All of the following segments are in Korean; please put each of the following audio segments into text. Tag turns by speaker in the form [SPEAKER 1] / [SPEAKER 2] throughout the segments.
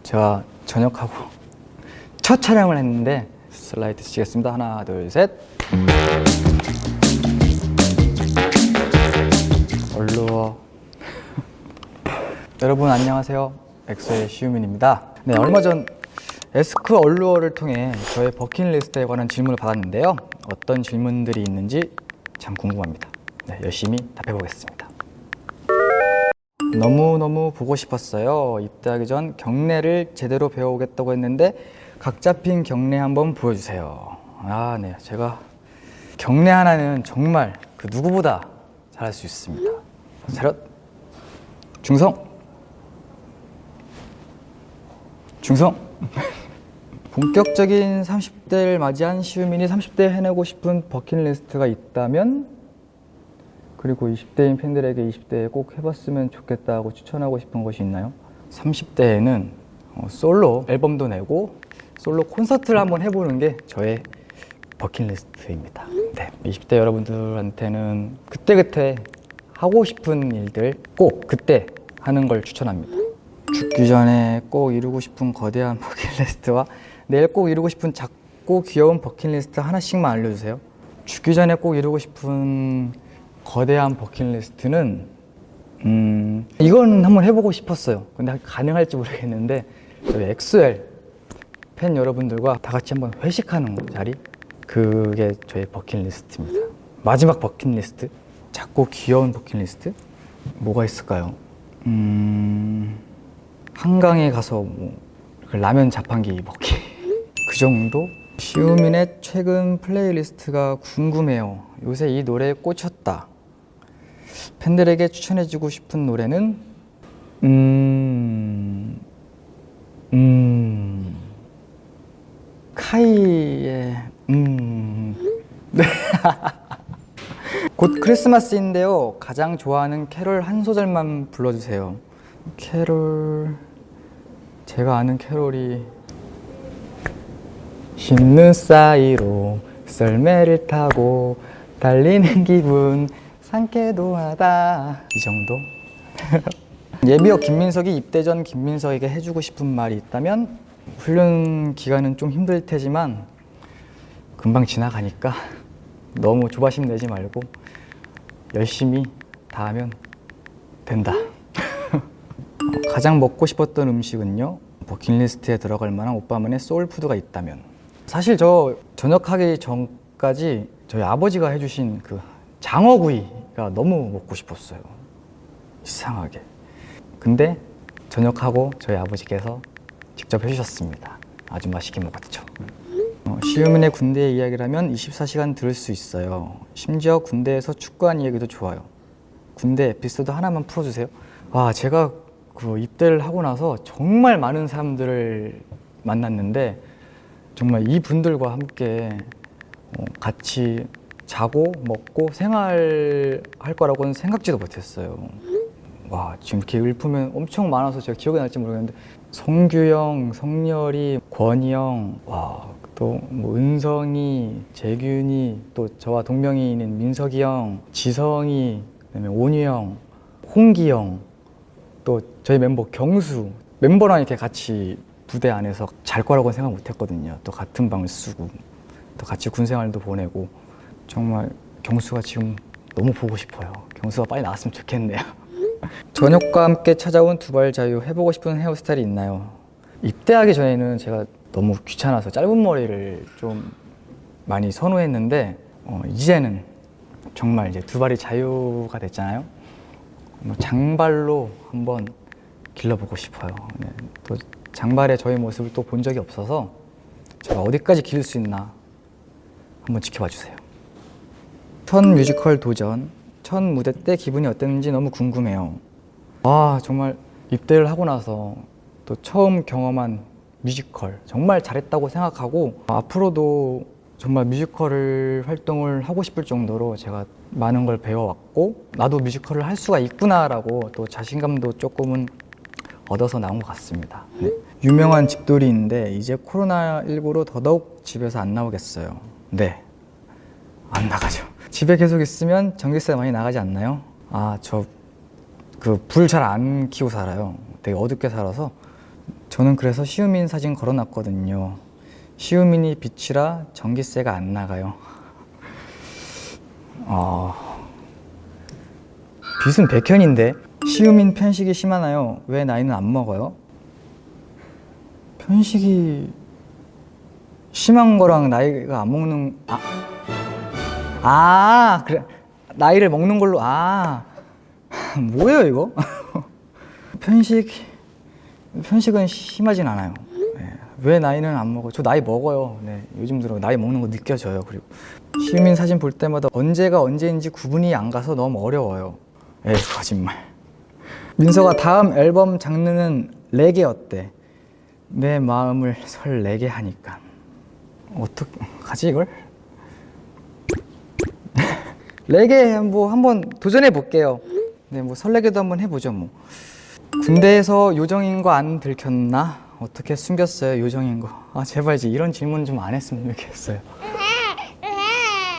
[SPEAKER 1] 제가 전역하고 첫 촬영을 했는데 슬라이드 치겠습니다. 하나, 둘, 셋. 얼루어. 여러분 안녕하세요. 엑소의 시우민입니다. 네, 얼마 전 에스크 얼루어를 통해 저의 버킷리스트에 관한 질문을 받았는데요. 어떤 질문들이 있는지 참 궁금합니다. 네, 열심히 답해보겠습니다. 너무너무 보고 싶었어요. 입대하기 전 경례를 제대로 배워오겠다고 했는데 각 잡힌 경례 한번 보여주세요. 네, 제가 경례 하나는 정말 그 누구보다 잘할 수 있습니다. 차렷, 중성, 중성. 본격적인 30대를 맞이한 시우민이 30대에 해내고 싶은 버킷리스트가 있다면, 그리고 20대인 팬들에게 20대에 꼭 해봤으면 좋겠다고 추천하고 싶은 것이 있나요? 30대에는 솔로 앨범도 내고 솔로 콘서트를 한번 해보는 게 저의 버킷리스트입니다. 네, 20대 여러분들한테는 그때그때 하고 싶은 일들 꼭 그때 하는 걸 추천합니다. 죽기 전에 꼭 이루고 싶은 거대한 버킷리스트와 내일 꼭 이루고 싶은 작고 귀여운 버킷리스트 하나씩만 알려주세요. 죽기 전에 꼭 이루고 싶은 거대한 버킷리스트는 이건 한번 해보고 싶었어요. 근데 가능할지 모르겠는데 저희 엑소엘 팬 여러분들과 다 같이 한번 회식하는 자리, 그게 저의 버킷리스트입니다. 마지막 버킷리스트? 작고 귀여운 버킷리스트? 뭐가 있을까요? 한강에 가서 라면 자판기 먹기. 그 정도? 시우민의 최근 플레이리스트가 궁금해요. 요새 이 노래에 꽂혔다. 팬들에게 추천해주고 싶은 노래는 카이의 네. 곧 크리스마스인데요. 가장 좋아하는 캐롤 한 소절만 불러주세요. 캐롤, 제가 아는 캐롤이 흰눈 사이로 썰매를 타고 달리는 기분 상쾌도 하다. 이 정도? 예비역 김민석이 입대 전 김민석에게 해주고 싶은 말이 있다면, 훈련 기간은 좀 힘들 테지만 금방 지나가니까 너무 조바심 내지 말고 열심히 다 하면 된다. 가장 먹고 싶었던 음식은요? 버킷리스트에 들어갈 만한 오빠만의 소울푸드가 있다면, 사실 저 전역하기 전까지 저희 아버지가 해주신 그 장어구이가 너무 먹고 싶었어요. 이상하게. 근데 전역하고 저희 아버지께서 직접 해주셨습니다. 아주 맛있게 먹었죠. 시우민의 군대 이야기를 하면 24시간 들을 수 있어요. 심지어 군대에서 축구한 이야기도 좋아요. 군대 에피소드 하나만 풀어주세요. 제가 그 입대를 하고 나서 정말 많은 사람들을 만났는데, 정말 이분들과 함께 같이 자고 먹고 생활할 거라고는 생각지도 못했어요. 지금 이렇게 읊으면 엄청 많아서 제가 기억이 날지 모르겠는데, 성규 형, 성열이, 권희 형, 또 뭐 은성이, 재균이, 또 저와 동명이인인 민석이 형, 지성이, 그다음에 온유 형, 홍기 형, 또 저희 멤버 경수, 멤버랑 이렇게 같이 부대 안에서 잘 거라고는 생각 못 했거든요. 또 같은 방을 쓰고 또 같이 군 생활도 보내고, 정말 경수가 지금 너무 보고 싶어요. 경수가 빨리 나왔으면 좋겠네요. 저녁과 함께 찾아온 두발 자유, 해보고 싶은 헤어스타일이 있나요? 입대하기 전에는 제가 너무 귀찮아서 짧은 머리를 좀 많이 선호했는데, 이제는 정말 이제 두발이 자유가 됐잖아요. 장발로 한번 길러보고 싶어요. 네, 또 장발의 저의 모습을 또 본 적이 없어서 제가 어디까지 기를 수 있나 한번 지켜봐 주세요. 첫 뮤지컬 도전, 첫 무대 때 기분이 어땠는지 너무 궁금해요. 정말 입대를 하고 나서 또 처음 경험한 뮤지컬 정말 잘했다고 생각하고, 앞으로도 정말 뮤지컬 활동을 하고 싶을 정도로 제가 많은 걸 배워왔고, 나도 뮤지컬을 할 수가 있구나라고 또 자신감도 조금은 얻어서 나온 것 같습니다. 네. 유명한 집돌이인데 이제 코로나19로 더더욱 집에서 안 나오겠어요. 네, 안 나가죠. 집에 계속 있으면 전기세 많이 나가지 않나요? 저 그 불 잘 안 켜고 살아요. 되게 어둡게 살아서 저는 그래서 시우민 사진 걸어놨거든요. 시우민이 빛이라 전기세가 안 나가요. 빛은 백현인데. 시우민 편식이 심하나요? 왜 나이는 안 먹어요? 편식이 심한 거랑 나이가 안 먹는 그래. 나이를 먹는 걸로 뭐예요 이거? 편식은 심하진 않아요. 네. 왜 나이는 안 먹어? 저 나이 먹어요. 네. 요즘 들어 나이 먹는 거 느껴져요. 그리고 시우민 사진 볼 때마다 언제가 언제인지 구분이 안 가서 너무 어려워요. 에이, 거짓말. 민서가 다음 앨범 장르는 레게 어때? 내 마음을 설레게 하니까. 어떡하지 이걸? 레게 뭐 한번 도전해 볼게요. 네, 뭐 설레게도 한번 해보죠 뭐. 군대에서 요정인 거 안 들켰나? 어떻게 숨겼어요 요정인 거? 제발 이제 이런 질문 좀 안 했으면 좋겠어요.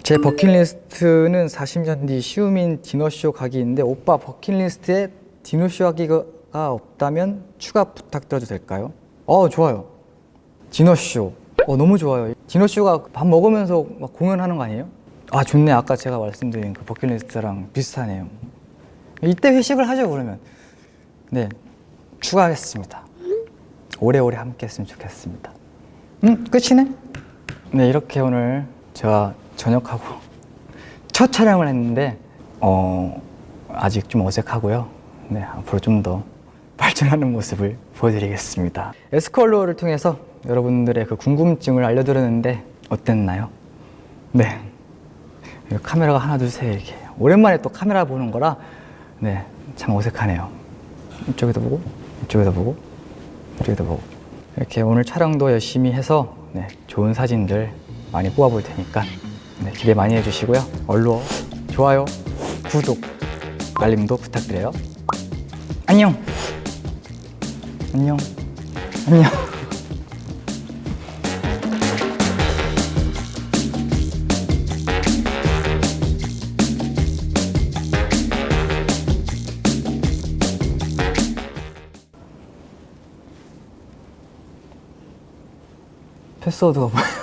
[SPEAKER 1] 제 버킷리스트는 40년 뒤 시우민 디너쇼 가기인데 오빠 버킷리스트에 디너쇼 하기가 없다면 추가 부탁드려도 될까요? 좋아요. 디너쇼. 너무 좋아요. 디너쇼가 밥 먹으면서 막 공연하는 거 아니에요? 좋네. 아까 제가 말씀드린 그 버킷리스트랑 비슷하네요. 이때 회식을 하죠, 그러면. 네. 추가하겠습니다. 오래오래 함께 했으면 좋겠습니다. 끝이네? 네, 이렇게 오늘 제가 저녁하고 첫 촬영을 했는데, 아직 좀 어색하고요. 네, 앞으로 좀 더 발전하는 모습을 보여드리겠습니다. 에스컬로를 통해서 여러분들의 그 궁금증을 알려드렸는데 어땠나요? 네, 카메라가 하나 둘 셋 이렇게 오랜만에 또 카메라 보는 거라 네, 참 어색하네요. 이쪽에도 보고 이쪽에도 보고 이쪽에도 보고 이렇게 오늘 촬영도 열심히 해서 네, 좋은 사진들 많이 뽑아볼 테니까 네, 기대 많이 해주시고요. 얼른 좋아요, 구독, 알림도 부탁드려요. 안녕. 안녕. 안녕. 패스워드가 뭐야?